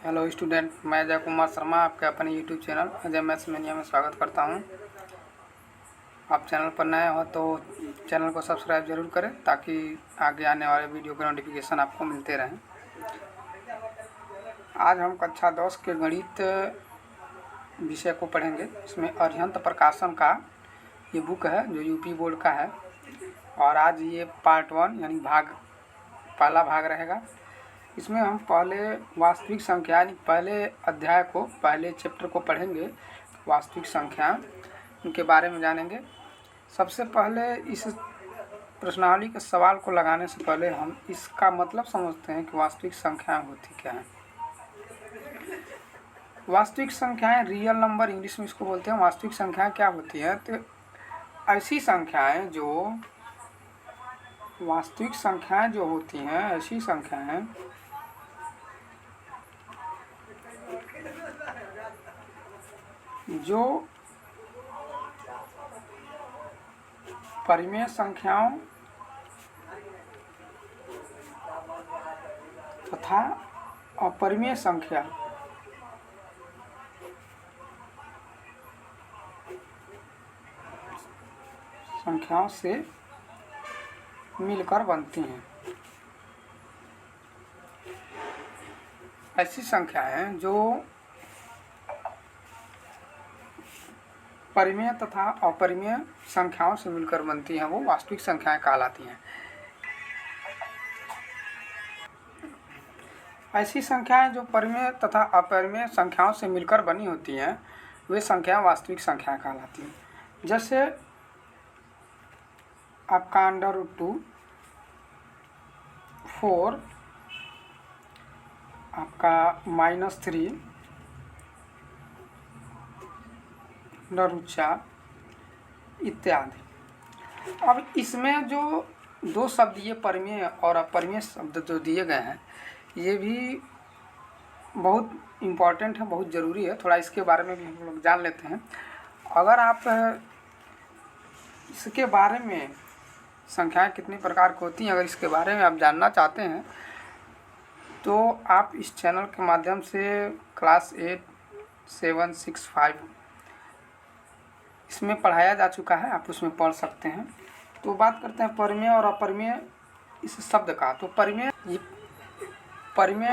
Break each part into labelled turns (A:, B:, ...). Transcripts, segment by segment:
A: Hello student, मैं अजय कुमार शर्मा आपके अपने YouTube channel Ajay maths mania में स्वागत करता हूं। आप चैनल पर नए हो तो चैनल को सब्सक्राइब जरूर करें ताकि आगे आने वाले वीडियो के नोटिफिकेशन आपको मिलते रहें। आज हम कक्षा 10 के गणित विषय को पढ़ेंगे। इसमें अरिहंत प्रकाशन का ये बुक है जो यूपी बोर्ड का है, और आज ये पार्ट 1 यानी पहला भाग रहेगा। इसमें हम पहले वास्तविक संख्या यानी पहले अध्याय को, पहले चैप्टर को पढ़ेंगे। वास्तविक संख्या उनके बारे में जानेंगे। सबसे पहले इस प्रश्नावली के सवाल को लगाने से पहले हम इसका मतलब समझते हैं कि वास्तविक संख्याएं होती क्या हैं। वास्तविक संख्याएं, रियल नंबर इंग्लिश में इसको बोलते हैं। वास्तविक संख्याएं क्या होती हैं? तो ऐसी संख्याएं जो वास्तविक संख्याएं जो होती हैं, ऐसी संख्याएं जो परिमेय संख्याओं तथा अपरिमेय संख्याओं से मिलकर बनती हैं। ऐसी संख्याएं जो परिमेय तथा अपरिमेय संख्याओं से मिलकर बनती हैं वो वास्तविक संख्याएं कहलाती हैं। ऐसी संख्याएं जो परिमेय तथा अपरिमेय संख्याओं से मिलकर बनी होती हैं वे संख्याएं वास्तविक संख्याएं कहलाती हैं। जैसे आपका √2, 4, आपका -3, √4 इत्यादि। अब इसमें जो दो शब्द ये परिमेय और अपरिमेय शब्द जो दिए गए हैं ये भी बहुत इम्पॉर्टेंट है, बहुत ज़रूरी है। थोड़ा इसके बारे में भी हम लोग जान लेते हैं। अगर आप इसके बारे में, संख्याएं कितनी प्रकार की होती हैं, अगर इसके बारे में आप जानना चाहते हैं तो आप इस चैनल के माध्यम से क्लास 8, 7, 6, 5 इसमें पढ़ाया जा चुका है, आप उसमें पढ़ सकते हैं। तो बात करते हैं परिमेय और अपरिमेय इस शब्द का। तो परिमेय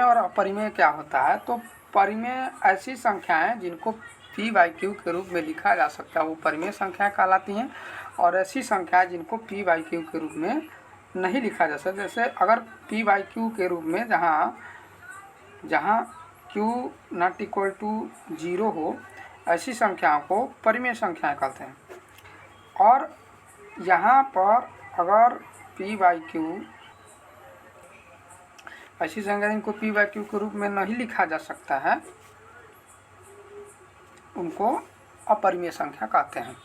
A: और अपरिमेय क्या होता है? तो परिमेय ऐसी संख्याएं जिनको p/q के रूप में लिखा जा सकता है वो परिमेय संख्याएं कहलाती हैं, और ऐसी संख्याएं जिनको p/q के रूप में नहीं लिखा जा सकता, जैसे अगर p/q के रूप में जहाँ q ≠ 0 हो, ऐसी संख्याओं को परिमेय संख्याएं कहते हैं। और यहाँ पर अगर p/q, ऐसी संख्या जिनको p/q के रूप में नहीं लिखा जा सकता है उनको अपरिमेय संख्या कहते हैं।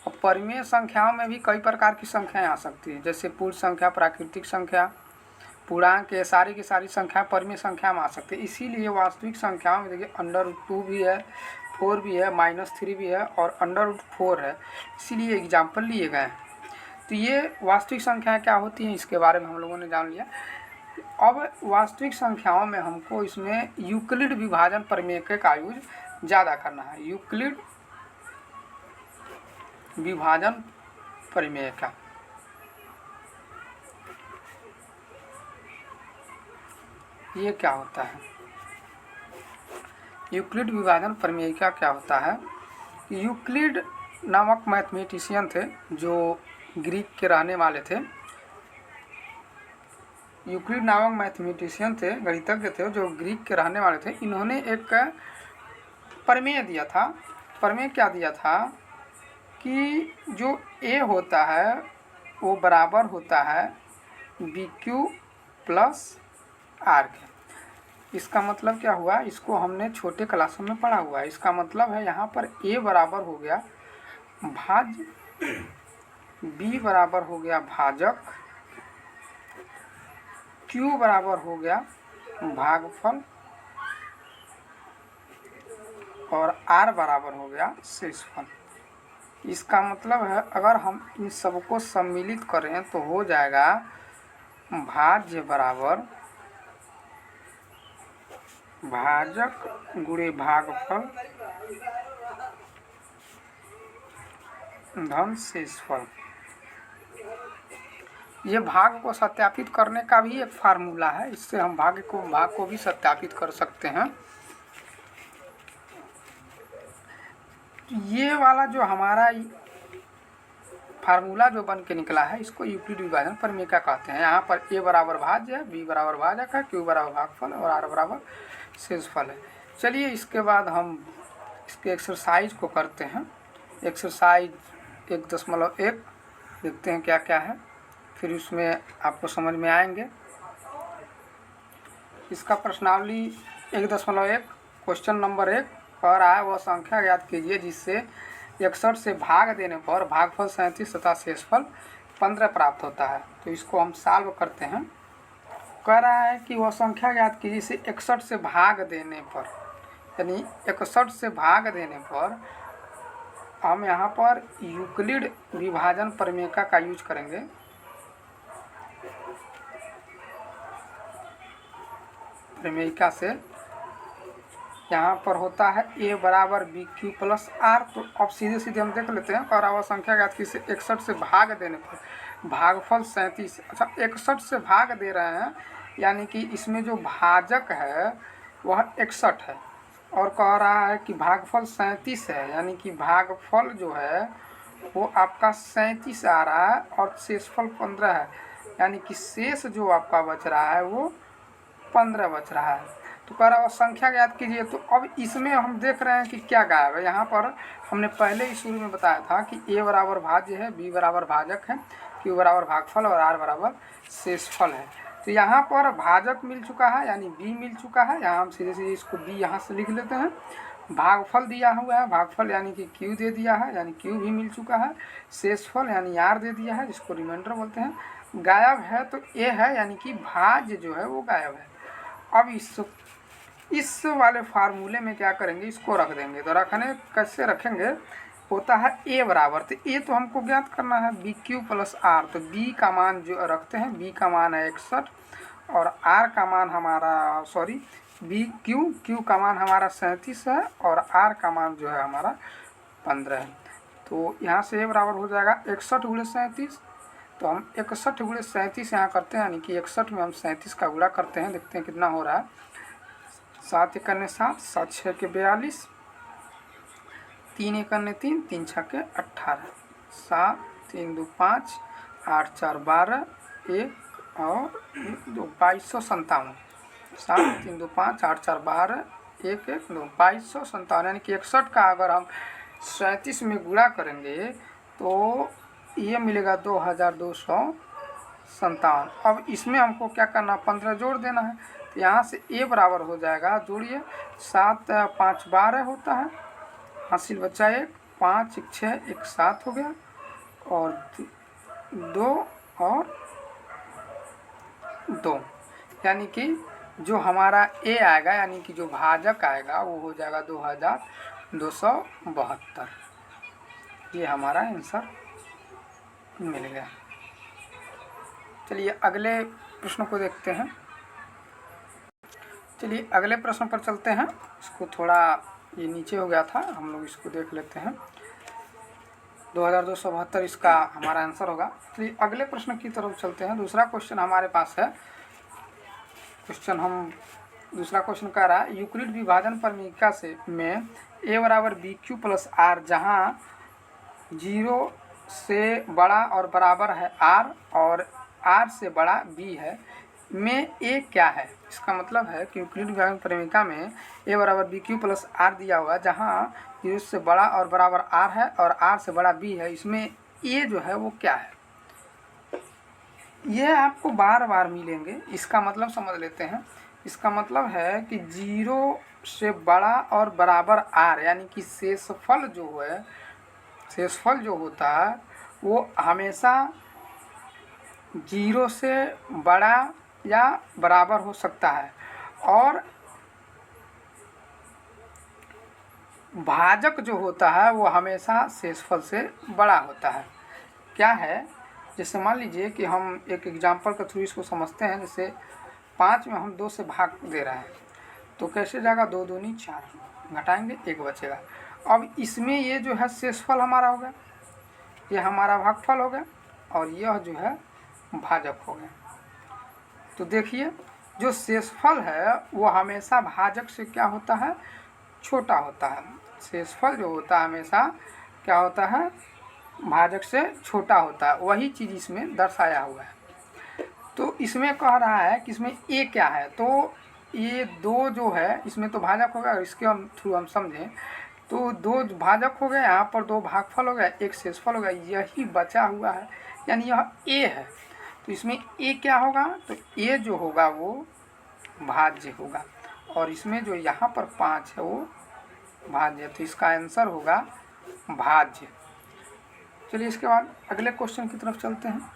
A: और परिमेय संख्याओं में भी कई प्रकार की संख्याएं आ सकती हैं, जैसे पूर्ण संख्या, प्राकृतिक संख्या, पूर्णांक, ये सारी की सारी संख्या परिमेय संख्या में आ सकती है। इसीलिए वास्तविक संख्याओं में देखिए √2 भी है, 4 भी है, -3 भी है और √4 है, इसीलिए एग्जाम्पल लिए गए हैं। तो ये वास्तविक संख्याएं क्या होती हैं इसके बारे में हम लोगों ने जान लिया। अब वास्तविक संख्याओं में हमको इसमें यूक्लिड विभाजन प्रमेय का यूज ज़्यादा करना है। यूक्लिड विभाजन प्रमेय का ये क्या होता है? यूक्लिड विभाजन प्रमेय का क्या होता है? यूक्लिड नामक मैथमेटिशियन थे जो ग्रीक के रहने वाले थे। यूक्लिड नामक मैथमेटिशियन थे, गणितज्ञ थे जो ग्रीक के रहने वाले थे। इन्होंने एक प्रमेय दिया था। प्रमेय क्या दिया था कि जो a होता है वो बराबर होता है BQ + R के। इसका मतलब क्या हुआ? इसको हमने छोटे क्लासों में पढ़ा हुआ है। इसका मतलब है यहाँ पर a बराबर हो गया भाज्य, b बराबर हो गया भाजक, q बराबर हो गया भागफल और r बराबर हो गया शेषफल। इसका मतलब है अगर हम इन सबको सम्मिलित करें तो हो जाएगा भाज्य बराबर भाजक गुणे भागफल धन शेषफल। ये भाग को सत्यापित करने का भी एक फार्मूला है, इससे हम भाग को भी सत्यापित कर सकते हैं। ये वाला जो हमारा फार्मूला जो बन के निकला है, इसको यूक्लिड विभाजन परिमेय कहते हैं। यहाँ पर a बराबर भाज्य है, b बराबर भाजक है, q बराबर भागफल और r बराबर शेषफल है। चलिए इसके बाद हम इसके एक्सरसाइज को करते हैं। एक्सरसाइज 1.1 देखते हैं क्या क्या है, फिर उसमें आपको समझ में आएंगे। इसका प्रश्नावली 1.1 क्वेश्चन नंबर 1 कह रहा है, वह संख्या ज्ञात कीजिए जिससे 61 से भाग देने पर भागफल 37 तथा शेषफल 15 प्राप्त होता है। तो इसको हम सॉल्व करते हैं। कह रहा है कि वह संख्या ज्ञात कीजिए जिसे 61 से भाग देने पर, यानी 61 से भाग देने पर हम यहाँ पर यूक्लिड विभाजन प्रमेय का यूज करेंगे। प्रमेयिका से यहाँ पर होता है a बराबर बी क्यू प्लस आर। तो अब सीधे सीधे हम देख लेते हैं। और वह संख्या ज्ञात कीजिए 61 से भाग देने पर भागफल 37। अच्छा, 61 से भाग दे रहे हैं, यानी कि इसमें जो भाजक है वह 61 है और कह रहा है कि भागफल 37 है, यानी कि भागफल जो है वो आपका 37 आ रहा है और शेषफल 15 है, यानी कि शेष जो आपका बच रहा है वो 15 बच रहा है। तो कह रहा है संख्या ज्ञात कीजिए। तो अब इसमें हम देख रहे हैं कि क्या गायब है। यहाँ पर हमने पहले ही शुरू में बताया था कि a बराबर भाज्य है, b बराबर भाजक है, q बराबर भागफल और r बराबर शेषफल है। तो यहाँ पर भाजक मिल चुका है, यानी b मिल चुका है। यहाँ हम सीधे सीधे इसको b यहाँ से लिख लेते हैं। भागफल दिया हुआ है, भागफल यानी कि q दे दिया है, यानी q भी मिल चुका है। शेषफल यानी r दे दिया है, जिसको रिमाइंडर बोलते हैं। गायब है तो a है, यानी कि भाज्य जो है वो गायब है। अब इस वाले फार्मूले में क्या करेंगे, इसको रख देंगे। तो रखने कैसे रखेंगे, होता है a बराबर, तो a तो हमको ज्ञात करना है बी क्यू प्लस आर। तो b का मान जो रखते हैं, b का मान है 61 और r का मान हमारा q का मान हमारा 37 है और r का मान जो है हमारा 15 है। तो यहाँ से a बराबर हो जाएगा 61 गुणे 37। तो हम 61 गुणे 37 यहाँ करते हैं, यानी कि 61 में हम 37 का गुणा करते हैं, देखते हैं कितना हो रहा है। 7 × 7, 7 × 6 = 42, 3 × 3, 3 × 6 = 18, 7 3 2 5, 8 4 12, 1 और 2 2257। 7 3 2 5, 8 4 12, 1 1 2 2257, यानी कि 61 का अगर हम 37 में गुणा करेंगे तो ये मिलेगा 2257। अब इसमें हमको क्या करना, 15 जोड़ देना है। तो यहाँ से a बराबर हो जाएगा, जोड़िए 7 5 12 होता है, हासिल बचा 1, 5 1 6 1 7 हो गया और 2 और 2, यानी कि जो हमारा a आएगा, यानी कि जो भाजक आएगा वो हो जाएगा 2272। ये हमारा आंसर मिल गया। चलिए अगले प्रश्न को देखते हैं। चलिए अगले प्रश्न पर चलते हैं। इसको थोड़ा ये नीचे हो गया था, हम लोग इसको देख लेते हैं। 2272 इसका हमारा आंसर होगा। चलिए अगले प्रश्न की तरफ चलते हैं। दूसरा क्वेश्चन हमारे पास है। दूसरा क्वेश्चन कह रहा है यूक्लिड विभाजन प्रमेयिका से में a बराबर बी क्यू प्लस आर, जहाँ 0 से बड़ा और बराबर है r और r से बड़ा b है, में a क्या है। इसका मतलब है कि यूक्लिड विभाजन प्रमेयिका में a बराबर बी क्यू प्लस आर दिया हुआ, जहाँ 0 से बड़ा और बराबर r है और r से बड़ा b है, इसमें a जो है वो क्या है। ये आपको बार बार मिलेंगे। इसका मतलब समझ लेते हैं। इसका मतलब है कि 0 से बड़ा और बराबर r, यानी कि शेषफल जो होता है वो हमेशा 0 से बड़ा या बराबर हो सकता है और भाजक जो होता है वो हमेशा शेषफल से बड़ा होता है। क्या है, जैसे मान लीजिए कि हम एक एग्जाम्पल के थ्रू इसको समझते हैं। जैसे 5 में हम 2 से भाग दे रहे हैं, तो कैसे जाएगा, 2 दूनी 4, घटाएंगे 1 बचेगा। अब इसमें ये जो है शेषफल हमारा हो गया, ये हमारा भागफल हो गया और यह जो है भाजक हो गया। तो देखिए जो शेषफल है वो हमेशा भाजक से क्या होता है, छोटा होता है। शेषफल जो होता है हमेशा क्या होता है, भाजक से छोटा होता है। वही चीज़ इसमें दर्शाया हुआ है। तो इसमें कह रहा है कि इसमें ए क्या है, तो ये 2 जो है इसमें तो भाजक हो गया, इसके हम थ्रू हम समझें तो 2 भाजक हो गया, यहाँ पर 2 भागफल हो गया, 1 शेषफल हो गया, यही बचा हुआ है, यानी यह ए है। तो इसमें ए क्या होगा, तो ए जो होगा वो भाज्य होगा और इसमें जो यहाँ पर 5 है वो भाज्य, तो इसका आंसर होगा भाज्य। चलिए इसके बाद अगले क्वेश्चन की तरफ चलते हैं।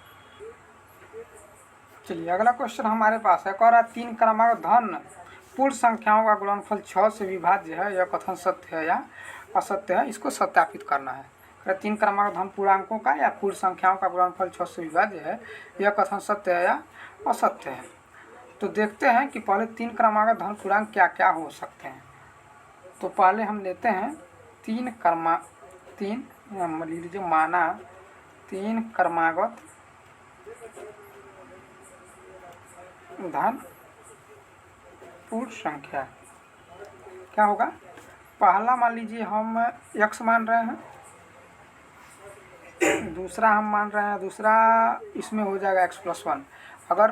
A: चलिए अगला क्वेश्चन हमारे पास है, कह रहा 3 क्रमांक धन पूर्ण संख्याओं का गुणनफल 6 से विभाज्य है, यह कथन सत्य है या असत्य है, इसको सत्यापित करना है। 3 क्रमांक धन पूर्णांकों का या पूर्ण संख्याओं का गुणनफल 6 से विभाज्य है, यह कथन सत्य है या असत्य है। तो देखते हैं कि पहले 3 क्रमांक धन पूर्णांक क्या क्या हो सकते हैं। तो पहले हम लेते हैं 3 लीजिए माना 3 क्रमागत धन पूर्ण संख्या क्या होगा। पहला मान लीजिए हम x मान रहे हैं, दूसरा हम मान रहे हैं, दूसरा इसमें हो जाएगा x+1। अगर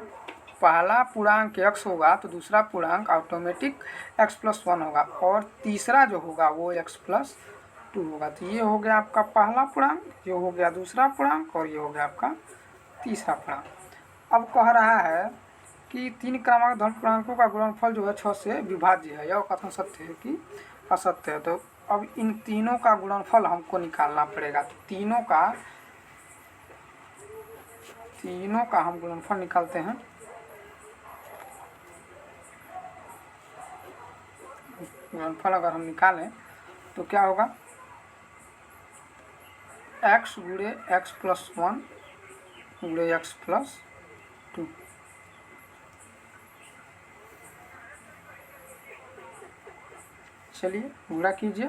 A: पहला पूर्णांक x होगा तो दूसरा पूर्णांक ऑटोमेटिक x+1 होगा और तीसरा जो होगा वो x+2 होगा। तो ये हो गया आपका पहला पूर्णांक, ये हो गया दूसरा पूर्णांक और ये हो गया आपका तीसरा पूर्णांक। अब कह रहा है कि 3 क्रमांक धन पूर्णांकों का गुणनफल जो है 6 से विभाज्य है, यह कथन सत्य है कि असत्य है। तो अब इन तीनों का गुणनफल हमको निकालना पड़ेगा। तो तीनों का हम गुणनफल निकालते हैं। गुणनफल अगर हम निकालें तो क्या होगा, x गुणे x+1 गुणे x+2। चलिए गुणा कीजिए,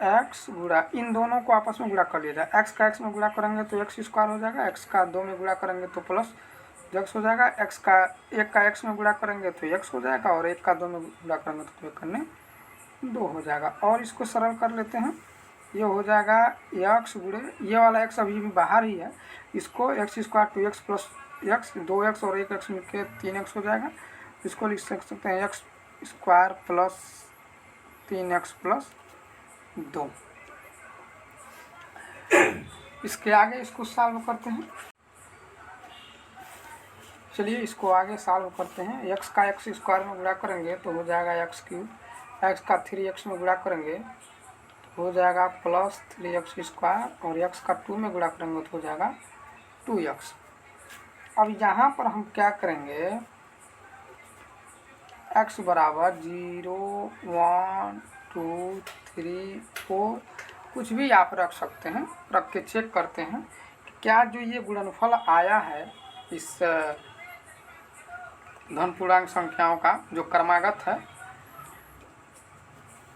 A: x गुणा, इन दोनों को आपस में गुणा कर लिया जाए। x का x में गुणा करेंगे तो x² हो जाएगा, x का 2 में गुणा करेंगे तो प्लस x हो जाएगा, x का 1 का x में गुणा करेंगे तो x हो जाएगा और 1 का 2 में गुणा करेंगे तो 1 करने 2 हो जाएगा। और इसको सरल कर लेते हैं, ये हो जाएगा x गुणे, ये वाला x अभी भी बाहर ही है, इसको x² 2x plus x, 2x और 1x मिलकर 3x हो जाएगा। इसको लिख सकते हैं x² प्लस 3x प्लस 2। इसके आगे इसको सॉल्व करते हैं। चलिए इसको आगे सॉल्व करते हैं। x का x² में गुणा करेंगे तो हो जाएगा x3, x का 3x में गुणा करेंगे तो हो जाएगा प्लस 3x² और x का 2 में गुणा करेंगे तो हो जाएगा 2x। अब यहाँ पर हम क्या करेंगे, x बराबर 0, 1, 2, 3, 4 कुछ भी आप रख सकते हैं, रख के चेक करते हैं कि क्या जो ये गुणनफल आया है इस धन पूर्णांक संख्याओं का जो क्रमागत है,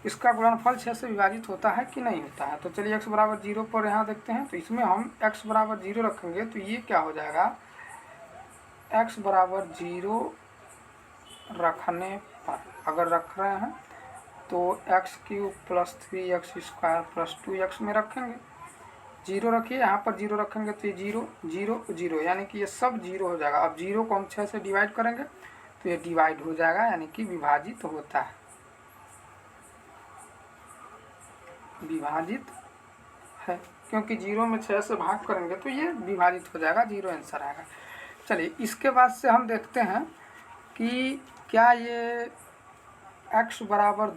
A: इसका गुणनफल 6 से विभाजित होता है कि नहीं होता है। तो चलिए x बराबर 0 पर यहाँ देखते हैं। तो इसमें हम x बराबर 0 रखेंगे तो ये क्या हो जाएगा, x बराबर 0 रखने पर अगर रख रहे हैं तो x³ plus 3x² plus 2x में रखेंगे, 0 रखिए, यहाँ पर 0 रखेंगे तो ये 0 0 0 यानी कि ये सब 0 हो जाएगा। अब 0 को हम 6 से डिवाइड करेंगे तो ये डिवाइड हो जाएगा, यानी कि विभाजित होता है, विभाजित है, क्योंकि 0 में 6 से भाग करेंगे तो ये विभाजित हो जाएगा, 0 आंसर आएगा। चलिए इसके बाद से हम देखते हैं कि क्या ये x बराबर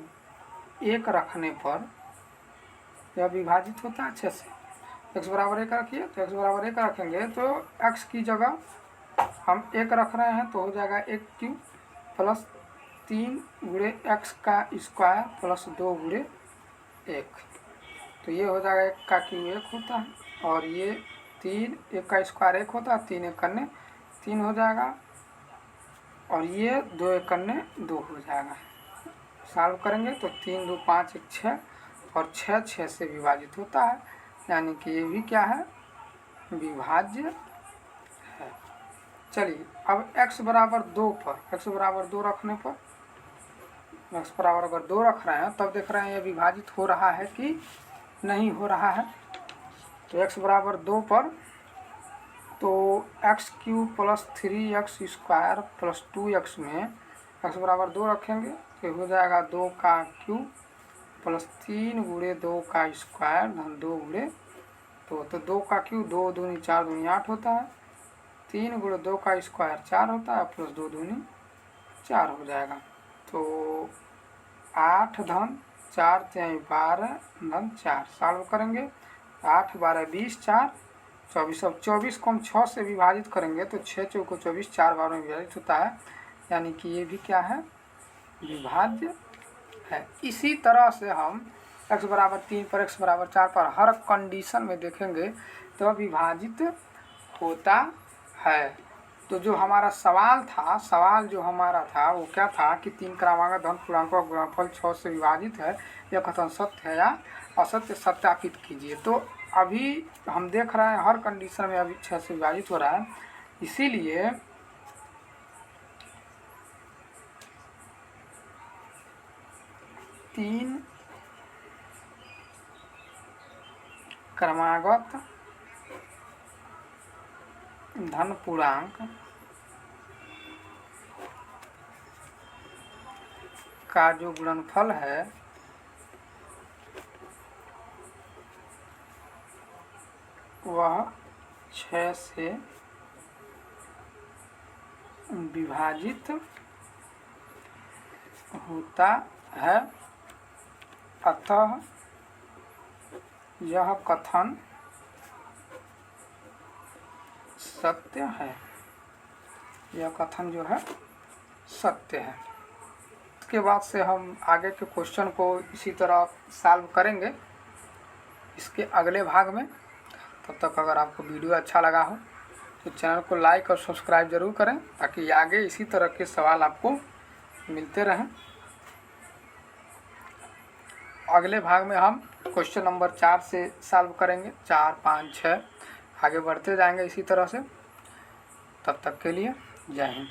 A: 1 रखने पर यह विभाजित होता है 6 से। x बराबर 1 रखिए, तो x बराबर 1 रखेंगे तो x की जगह हम 1 रख रहे हैं तो हो जाएगा 1³ प्लस 3 गुणे x का स्क्वायर प्लस 2 गुणे 1। तो ये हो जाएगा 1 का क्यूब 1 होता है और ये 3, 1 का स्क्वायर 1 होता है, 3 1 करने 3 हो जाएगा और ये 2 एकन्ने 2 हो जाएगा। सॉल्व करेंगे तो 3 2 5 1 6 और 6 6 से विभाजित होता है, यानी कि ये भी क्या है, विभाज्य है। चलिए अब x बराबर 2 पर, x बराबर 2 रखने पर, x बराबर अगर 2 रख रहे हैं तब देख रहे हैं ये विभाजित हो रहा है कि नहीं हो रहा है। तो x बराबर 2 पर तो x cube plus 3x square plus 2x में x बराबर 2 रखेंगे तो हो जाएगा 2 का क्यूब प्लस 3 गुणे 2 का स्क्वायर धन 2 गुणे 2, तो 2 का क्यूब 2 दूनी 4 दूनी 8 होता है, 3 गुणे 2 का स्क्वायर 4 होता है, प्लस 2 दूनी 4 हो जाएगा। तो 8 धन 4 3 12 धन 4 सॉल्व करेंगे, 8 12 20 4 24, अब 24 को हम 6 से विभाजित करेंगे तो 6 चौको 24 4 बार में विभाजित होता है, यानी कि ये भी क्या है, विभाज्य है। इसी तरह से हम x बराबर 3 पर x बराबर 4 पर हर कंडीशन में देखेंगे तो विभाजित होता है। तो जो हमारा सवाल जो हमारा था वो क्या था कि 3 क्रमांक धन पूर्णांकों का गुणनफल 6 से विभाजित है, यह कथन सत्य है या असत्य, सत्यापित कीजिए। तो अभी हम देख रहे हैं हर कंडीशन में अभी 6 से विभाजित हो रहा है, इसीलिए तीन क्रमागत धन पूर्णांक का जो गुणनफल है वह 6 से विभाजित होता है, अतः यह कथन सत्य है, यह कथन जो है सत्य है। इसके बाद से हम आगे के क्वेश्चन को इसी तरह सॉल्व करेंगे इसके अगले भाग में। तब तक अगर आपको वीडियो अच्छा लगा हो तो चैनल को लाइक और सब्सक्राइब जरूर करें ताकि आगे इसी तरह के सवाल आपको मिलते रहें। अगले भाग में हम क्वेश्चन नंबर 4 से सॉल्व करेंगे, 4 5 6 आगे बढ़ते जाएंगे इसी तरह से। तब तक के लिए जय हिंद।